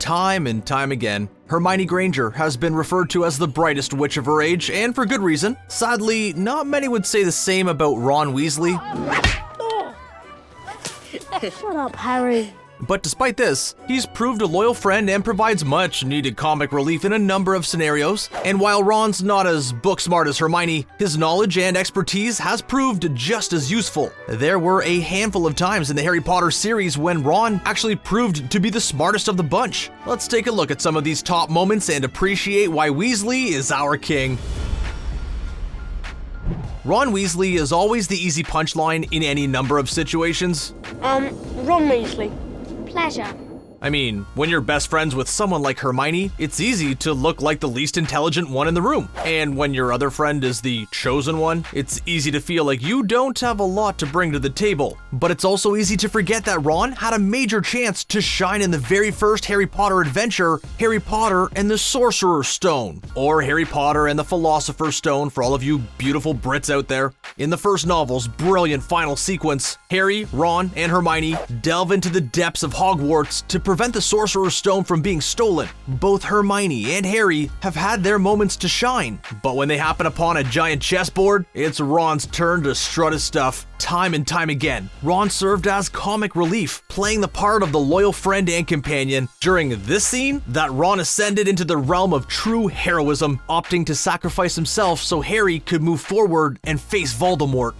time and time again, Hermione Granger has been referred to as the brightest witch of her age, and for good reason. Sadly, not many would say the same about Ron Weasley. Shut up, Harry. But despite this, he's proved a loyal friend and provides much needed comic relief in a number of scenarios. And while Ron's not as book smart as Hermione, his knowledge and expertise has proved just as useful. There were a handful of times in the Harry Potter series when Ron actually proved to be the smartest of the bunch. Let's take a look at some of these top moments and appreciate why Weasley is our king. Ron Weasley is always the easy punchline in any number of situations. Ron Weasley. Pleasure. I mean, when you're best friends with someone like Hermione, it's easy to look like the least intelligent one in the room. And when your other friend is the chosen one, it's easy to feel like you don't have a lot to bring to the table. But it's also easy to forget that Ron had a major chance to shine in the very first Harry Potter adventure, Harry Potter and the Sorcerer's Stone, or Harry Potter and the Philosopher's Stone for all of you beautiful Brits out there. In the first novel's brilliant final sequence, Harry, Ron, and Hermione delve into the depths of Hogwarts to prevent the Sorcerer's Stone from being stolen. Both Hermione and Harry have had their moments to shine, but when they happen upon a giant chessboard, it's Ron's turn to strut his stuff. Time and time again, Ron served as comic relief, playing the part of the loyal friend and companion. During this scene, that Ron ascended into the realm of true heroism, opting to sacrifice himself so Harry could move forward and face Voldemort.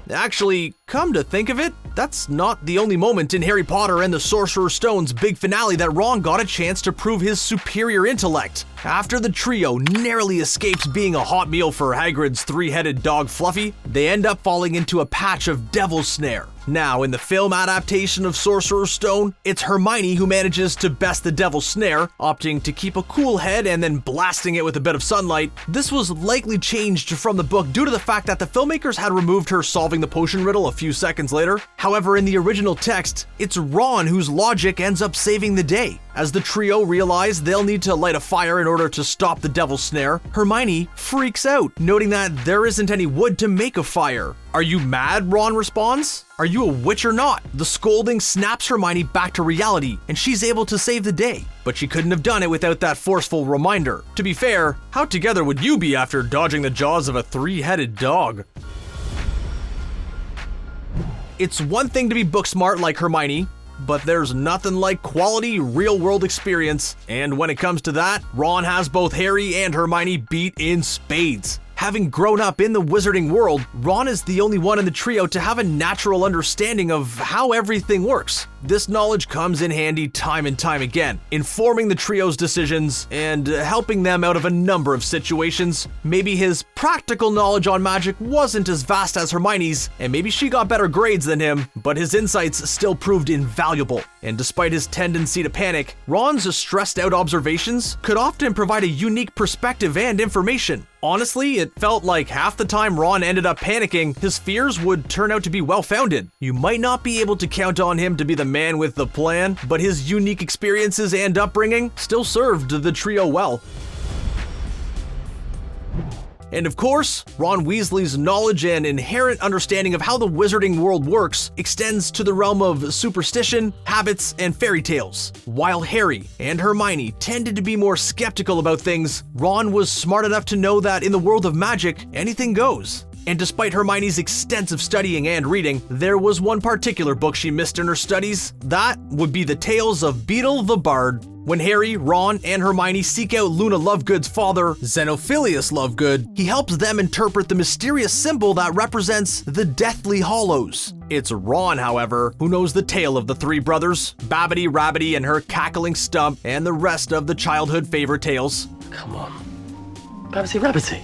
Actually, come to think of it, that's not the only moment in Harry Potter and the Sorcerer's Stone's big finale that Ron got a chance to prove his superior intellect. After the trio narrowly escapes being a hot meal for Hagrid's three-headed dog Fluffy, they end up falling into a patch of Devil's Snare. Now, in the film adaptation of Sorcerer's Stone, it's Hermione who manages to best the Devil's Snare, opting to keep a cool head and then blasting it with a bit of sunlight. This was likely changed from the book due to the fact that the filmmakers had removed her solving the potion riddle a few seconds later. However, in the original text, it's Ron whose logic ends up saving the day. As the trio realize they'll need to light a fire in order to stop the Devil's Snare, Hermione freaks out, noting that there isn't any wood to make a fire. "Are you mad?" Ron responds. "Are you a witch or not?" The scolding snaps Hermione back to reality, and she's able to save the day. But she couldn't have done it without that forceful reminder. To be fair, how together would you be after dodging the jaws of a three-headed dog? It's one thing to be book smart like Hermione, but there's nothing like quality real-world experience. And when it comes to that, Ron has both Harry and Hermione beat in spades. Having grown up in the wizarding world, Ron is the only one in the trio to have a natural understanding of how everything works. This knowledge comes in handy time and time again, informing the trio's decisions and helping them out of a number of situations. Maybe his practical knowledge on magic wasn't as vast as Hermione's, and maybe she got better grades than him, but his insights still proved invaluable. And despite his tendency to panic, Ron's stressed out observations could often provide a unique perspective and information. Honestly, it felt like half the time Ron ended up panicking, his fears would turn out to be well-founded. You might not be able to count on him to be the man with the plan, but his unique experiences and upbringing still served the trio well. And of course, Ron Weasley's knowledge and inherent understanding of how the wizarding world works extends to the realm of superstition, habits, and fairy tales. While Harry and Hermione tended to be more skeptical about things, Ron was smart enough to know that in the world of magic, anything goes. And despite Hermione's extensive studying and reading, there was one particular book she missed in her studies. That would be the tales of Beedle the Bard. When Harry, Ron, and Hermione seek out Luna Lovegood's father, Xenophilius Lovegood, he helps them interpret the mysterious symbol that represents the Deathly Hallows. It's Ron, however, who knows the tale of the three brothers, Babbity, Rabbity, and her cackling stump, and the rest of the childhood favorite tales. Come on. Babbity, Rabbity.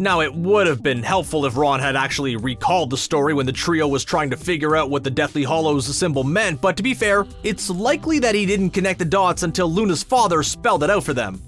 Now, it would have been helpful if Ron had actually recalled the story when the trio was trying to figure out what the Deathly Hallows symbol meant, but to be fair, it's likely that he didn't connect the dots until Luna's father spelled it out for them.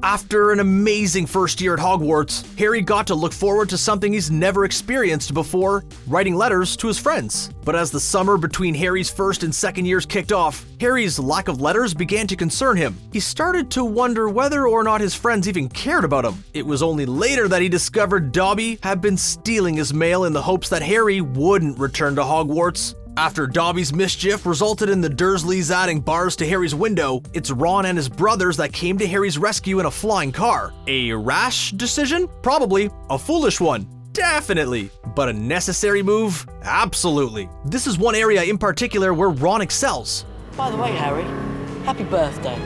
After an amazing first year at Hogwarts, Harry got to look forward to something he's never experienced before, writing letters to his friends. But as the summer between Harry's first and second years kicked off, Harry's lack of letters began to concern him. He started to wonder whether or not his friends even cared about him. It was only later that he discovered Dobby had been stealing his mail in the hopes that Harry wouldn't return to Hogwarts. After Dobby's mischief resulted in the Dursleys adding bars to Harry's window, it's Ron and his brothers that came to Harry's rescue in a flying car. A rash decision? Probably. A foolish one? Definitely. But a necessary move? Absolutely. This is one area in particular where Ron excels. By the way, Harry, happy birthday.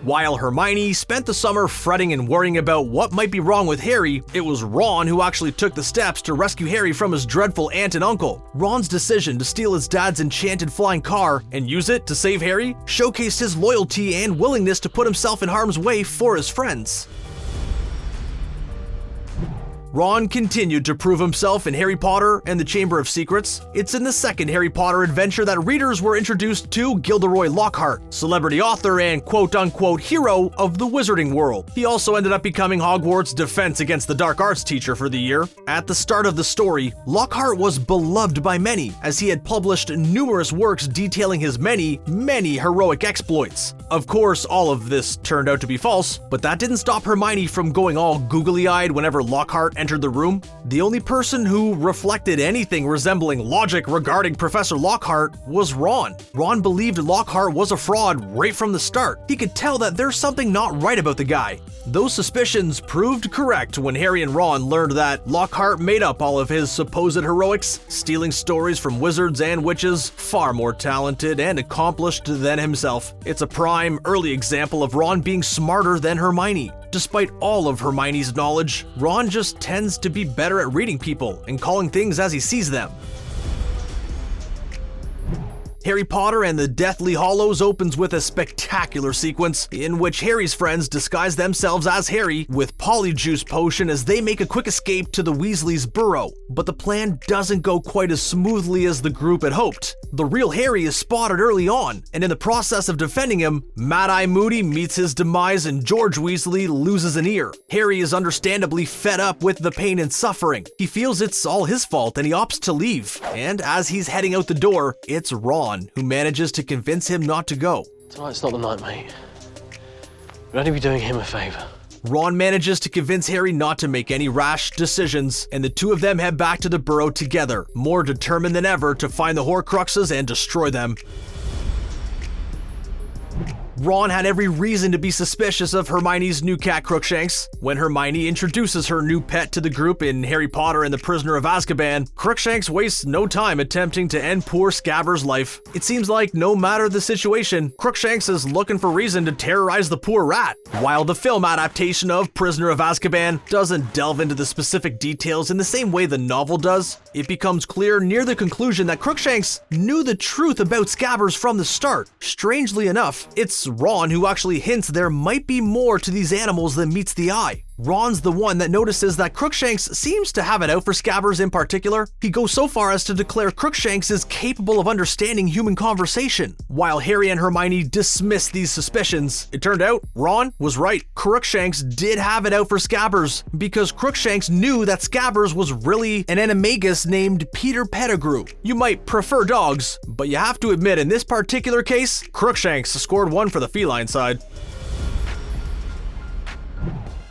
While Hermione spent the summer fretting and worrying about what might be wrong with Harry, it was Ron who actually took the steps to rescue Harry from his dreadful aunt and uncle. Ron's decision to steal his dad's enchanted flying car and use it to save Harry showcased his loyalty and willingness to put himself in harm's way for his friends. Ron continued to prove himself in Harry Potter and the Chamber of Secrets. It's in the second Harry Potter adventure that readers were introduced to Gilderoy Lockhart, celebrity author and quote-unquote hero of the wizarding world. He also ended up becoming Hogwarts' defense against the dark arts teacher for the year. At the start of the story, Lockhart was beloved by many, as he had published numerous works detailing his many heroic exploits. Of course, all of this turned out to be false, but that didn't stop Hermione from going all googly-eyed whenever Lockhart entered the room. The only person who reflected anything resembling logic regarding Professor Lockhart was Ron. Ron believed Lockhart was a fraud right from the start. He could tell that there's something not right about the guy. Those suspicions proved correct when Harry and Ron learned that Lockhart made up all of his supposed heroics, stealing stories from wizards and witches far more talented and accomplished than himself. It's a prime, early example of Ron being smarter than Hermione. Despite all of Hermione's knowledge, Ron just tends to be better at reading people and calling things as he sees them. Harry Potter and the Deathly Hallows opens with a spectacular sequence in which Harry's friends disguise themselves as Harry with Polyjuice Potion as they make a quick escape to the Weasleys' burrow. But the plan doesn't go quite as smoothly as the group had hoped. The real Harry is spotted early on, and in the process of defending him, Mad-Eye Moody meets his demise and George Weasley loses an ear. Harry is understandably fed up with the pain and suffering. He feels it's all his fault and he opts to leave. And as he's heading out the door, it's Ron who manages to convince him not to go. Tonight's not the night, mate. We'd only be doing him a favor. Ron manages to convince Harry not to make any rash decisions, and the two of them head back to the burrow together, more determined than ever to find the Horcruxes and destroy them. Ron had every reason to be suspicious of Hermione's new cat Crookshanks. When Hermione introduces her new pet to the group in Harry Potter and the Prisoner of Azkaban, Crookshanks wastes no time attempting to end poor Scabbers' life. It seems like no matter the situation, Crookshanks is looking for reason to terrorize the poor rat. While the film adaptation of Prisoner of Azkaban doesn't delve into the specific details in the same way the novel does, it becomes clear near the conclusion that Crookshanks knew the truth about Scabbers from the start. Strangely enough, it's Ron who actually hints there might be more to these animals than meets the eye. Ron's the one that notices that Crookshanks seems to have it out for Scabbers in particular. He goes so far as to declare Crookshanks is capable of understanding human conversation. While Harry and Hermione dismiss these suspicions, it turned out Ron was right. Crookshanks did have it out for Scabbers, because Crookshanks knew that Scabbers was really an animagus named Peter Pettigrew. You might prefer dogs, but you have to admit in this particular case, Crookshanks scored one for the feline side.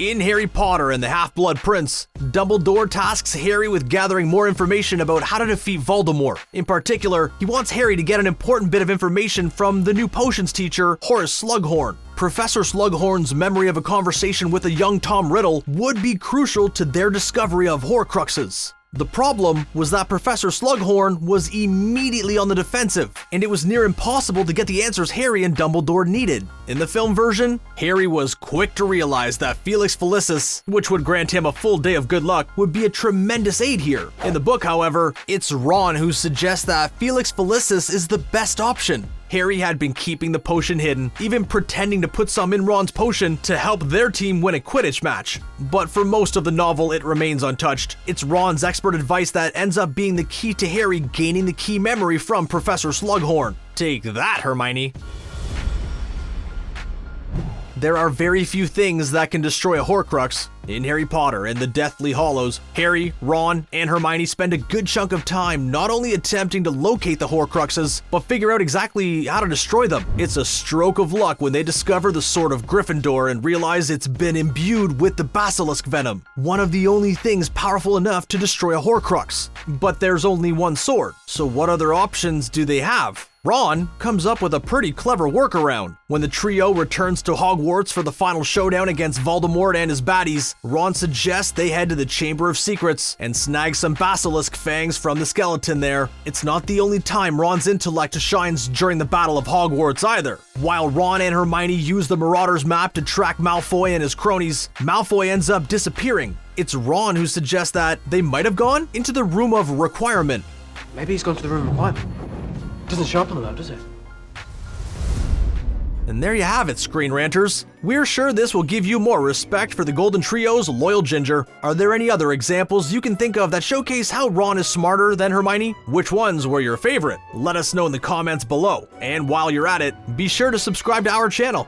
In Harry Potter and the Half-Blood Prince, Dumbledore tasks Harry with gathering more information about how to defeat Voldemort. In particular, he wants Harry to get an important bit of information from the new potions teacher, Horace Slughorn. Professor Slughorn's memory of a conversation with a young Tom Riddle would be crucial to their discovery of Horcruxes. The problem was that Professor Slughorn was immediately on the defensive, and it was near impossible to get the answers Harry and Dumbledore needed. In the film version, Harry was quick to realize that Felix Felicis, which would grant him a full day of good luck, would be a tremendous aid here. In the book, however, it's Ron who suggests that Felix Felicis is the best option. Harry had been keeping the potion hidden, even pretending to put some in Ron's potion to help their team win a Quidditch match. But for most of the novel, it remains untouched. It's Ron's expert advice that ends up being the key to Harry gaining the key memory from Professor Slughorn. Take that, Hermione. There are very few things that can destroy a Horcrux, In Harry Potter and the Deathly Hallows, Harry, Ron, and Hermione spend a good chunk of time not only attempting to locate the Horcruxes, but figure out exactly how to destroy them. It's a stroke of luck when they discover the Sword of Gryffindor and realize it's been imbued with the Basilisk venom, one of the only things powerful enough to destroy a Horcrux. But there's only one sword, so what other options do they have? Ron comes up with a pretty clever workaround. When the trio returns to Hogwarts for the final showdown against Voldemort and his baddies, Ron suggests they head to the Chamber of Secrets and snag some basilisk fangs from the skeleton there. It's not the only time Ron's intellect shines during the Battle of Hogwarts either. While Ron and Hermione use the Marauders map to track Malfoy and his cronies, Malfoy ends up disappearing. It's Ron who suggests that they might have gone into the Room of Requirement. Maybe he's gone to the Room of Requirement. Doesn't show up on the map, does it? And there you have it, Screen Ranters. We're sure this will give you more respect for the Golden Trio's loyal ginger. Are there any other examples you can think of that showcase how Ron is smarter than Hermione? Which ones were your favorite? Let us know in the comments below. And while you're at it, be sure to subscribe to our channel.